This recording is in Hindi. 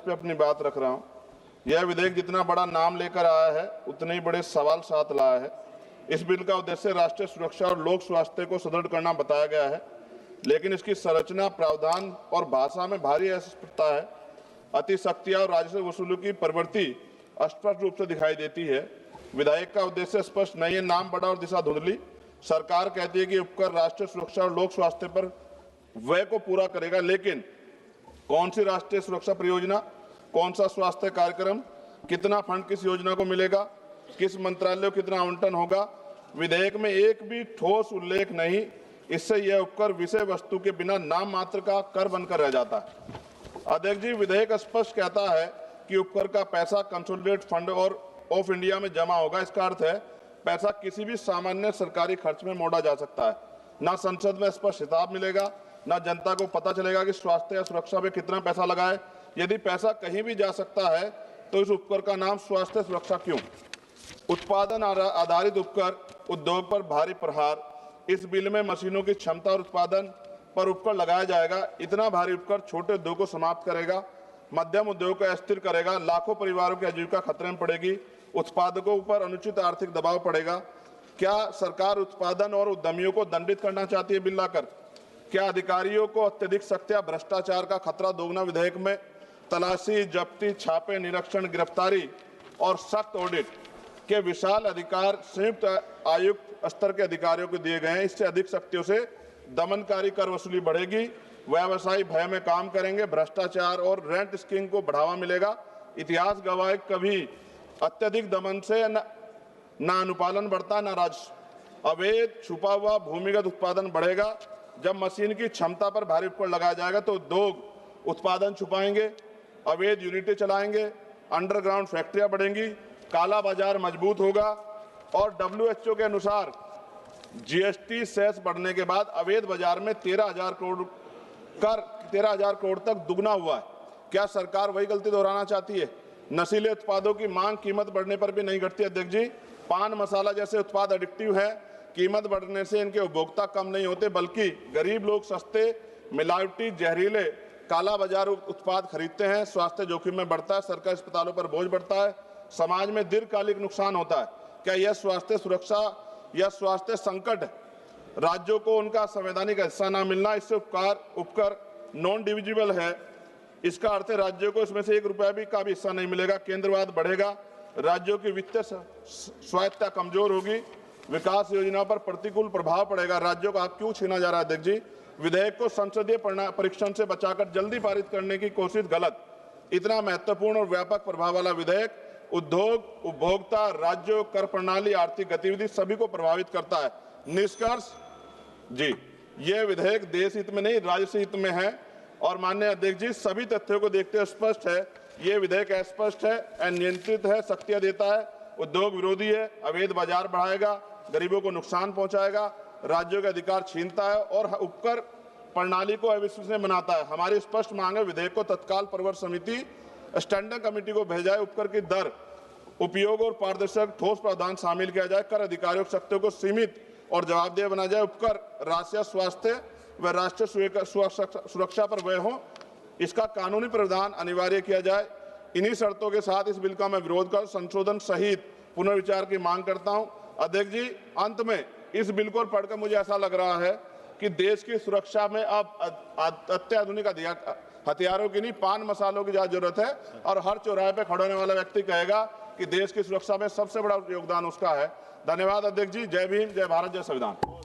पे अपनी बात रख रहा हूँ। यह विधेयक जितना बड़ा नाम लेकर आया है उतने ही बड़े सवाल साथ लाया है। इस बिल का उद्देश्य राष्ट्रीय सुरक्षा और लोक स्वास्थ्य को सुदृढ़ करना बताया गया है, लेकिन इसकी संरचना, प्रावधान और भाषा में भारी अस्पष्टता है। अतिशक्तियां और राजस्व वसूली की प्रवृत्ति स्पष्ट रूप से दिखाई देती है। विधेयक का उद्देश्य स्पष्ट नहीं है, नाम बड़ा और दिशा धुंधली। सरकार कहती है कि उपकर राष्ट्रीय सुरक्षा और लोक स्वास्थ्य पर व्यय को पूरा करेगा, लेकिन कौन सी राष्ट्रीय सुरक्षा परियोजना, कौन सा स्वास्थ्य कार्यक्रम, कितना फंड किस योजना को मिलेगा, किस मंत्रालय को कितना आवंटन होगा, विधेयक में एक भी ठोस उल्लेख नहीं। इससे यह उपकर विषय वस्तु के बिना नाम मात्र का कर बनकर रह जाता है। अध्यक्ष जी, विधेयक स्पष्ट कहता है कि उपकर का पैसा कंसोलिडेटेड फंड और ऑफ इंडिया में जमा होगा। इसका अर्थ है पैसा किसी भी सामान्य सरकारी खर्च में मोड़ा जा सकता है। ना संसद में स्पष्ट हिसाब मिलेगा, ना जनता को पता चलेगा कि स्वास्थ्य या सुरक्षा में कितना पैसा लगा है। यदि पैसा कहीं भी जा सकता है तो इस उपकर का नाम स्वास्थ्य सुरक्षा क्यों? उत्पादन आधारित उपकर, उद्योग पर भारी प्रहार। इस बिल में मशीनों की क्षमता और उत्पादन पर उपकर लगाया जाएगा। इतना भारी उपकर छोटे उद्योग को समाप्त करेगा, मध्यम उद्योग को अस्थिर करेगा, लाखों परिवारों की आजीविका खतरे में पड़ेगी, उत्पादकों पर अनुचित आर्थिक दबाव पड़ेगा। क्या सरकार उत्पादन और उद्यमियों को दंडित करना चाहती है बिल लाकर? क्या अधिकारियों को अत्यधिक सख्त या भ्रष्टाचार का खतरा दोगुना? विधेयक में तलाशी, जब्ती, छापे, निरीक्षण, गिरफ्तारी और सख्त ऑडिट के विशाल अधिकार संयुक्त आयुक्त स्तर के अधिकारियों को दिए गए हैं। इससे अधिक शक्तियों से दमनकारी कर वसूली बढ़ेगी, व्यवसायी भय में काम करेंगे, भ्रष्टाचार और रेंट स्कीम को बढ़ावा मिलेगा। इतिहास गवाह है, कभी अत्यधिक दमन से न अनुपालन बढ़ता, न राजस्व। अवैध छुपा हुआ भूमिगत उत्पादन बढ़ेगा। जब मशीन की क्षमता पर भारी उपकर लगाया जाएगा तो उद्योग उत्पादन छुपाएंगे, अवैध यूनिटें चलाएंगे, अंडरग्राउंड फैक्ट्रियां बढ़ेंगी, काला बाजार मजबूत होगा। और WHO के अनुसार GST सेस बढ़ने के बाद अवैध बाजार में 13,000 करोड़ तक दुगना हुआ है। क्या सरकार वही गलती दोहराना चाहती है? नशीले उत्पादों की मांग कीमत बढ़ने पर भी नहीं घटती। अध्यक्ष जी, पान मसाला जैसे उत्पाद एडिक्टिव है। कीमत बढ़ने से इनके उपभोक्ता कम नहीं होते, बल्कि गरीब लोग सस्ते, मिलावटी, जहरीले, काला बाजार उत्पाद खरीदते हैं। स्वास्थ्य जोखिम में बढ़ता है, सरकारी अस्पतालों पर बोझ बढ़ता है, समाज में दीर्घकालिक नुकसान होता है। क्या यह स्वास्थ्य सुरक्षा या स्वास्थ्य संकट है? राज्यों को उनका संवैधानिक हिस्सा न मिलना, इससे उपकर नॉन डिविजिबल है। इसका अर्थ है राज्यों को इसमें से ₹1 का भी हिस्सा नहीं मिलेगा। केंद्रवाद बढ़ेगा, राज्यों की वित्तीय स्वायत्तता कमजोर होगी, विकास योजनाओं पर प्रतिकूल प्रभाव पड़ेगा। राज्यों का हक क्यों छीना जा रहा है? अध्यक्ष जी, विधेयक को संसदीय परीक्षण से बचाकर जल्दी पारित करने की कोशिश गलत। इतना महत्वपूर्ण और व्यापक प्रभाव वाला विधेयक उद्योग, उपभोक्ता, राज्यों, कर प्रणाली, आर्थिक गतिविधि सभी को प्रभावित करता है। निष्कर्ष जी, यह विधेयक देश हित में नहीं, राज्य हित में है। और माननीय अध्यक्ष जी, सभी तथ्यों को देखते हुए स्पष्ट है, यह विधेयक अस्पष्ट है, अनियंत्रित है, शक्तियां देता है, उद्योग विरोधी है, अवैध बाजार बढ़ाएगा, गरीबों को नुकसान पहुंचाएगा, राज्यों के अधिकार छीनता है और उपकर प्रणाली को अविश्वसनीय बनाता है। हमारी स्पष्ट मांग है, विधेयक को तत्काल प्रवर समिति स्टैंडिंग कमेटी को भेजा जाए, उपकर की दर, उपयोग और पारदर्शक ठोस प्रावधान शामिल किया जाए, कर अधिकारियों की शक्तियों को सीमित और जवाबदेह बनाया जाए, उपकर राष्ट्रीय स्वास्थ्य व राष्ट्रीय सुरक्षा पर व्यय हो, इसका कानूनी प्रावधान अनिवार्य किया जाए। इन्हीं शर्तों के साथ इस बिल का मैं विरोध कर संशोधन सहित पुनर्विचार की मांग करता हूं। अध्यक्ष जी, अंत में इस बिल को पढ़कर मुझे ऐसा लग रहा है कि देश की सुरक्षा में अब अत्याधुनिक हथियारों की नहीं, पान मसालों की ज्यादा जरूरत है। और हर चौराहे पे खड़े होने वाला व्यक्ति कहेगा कि देश की सुरक्षा में सबसे बड़ा योगदान उसका है। धन्यवाद अध्यक्ष जी। जय भीम, जय भारत, जय संविधान।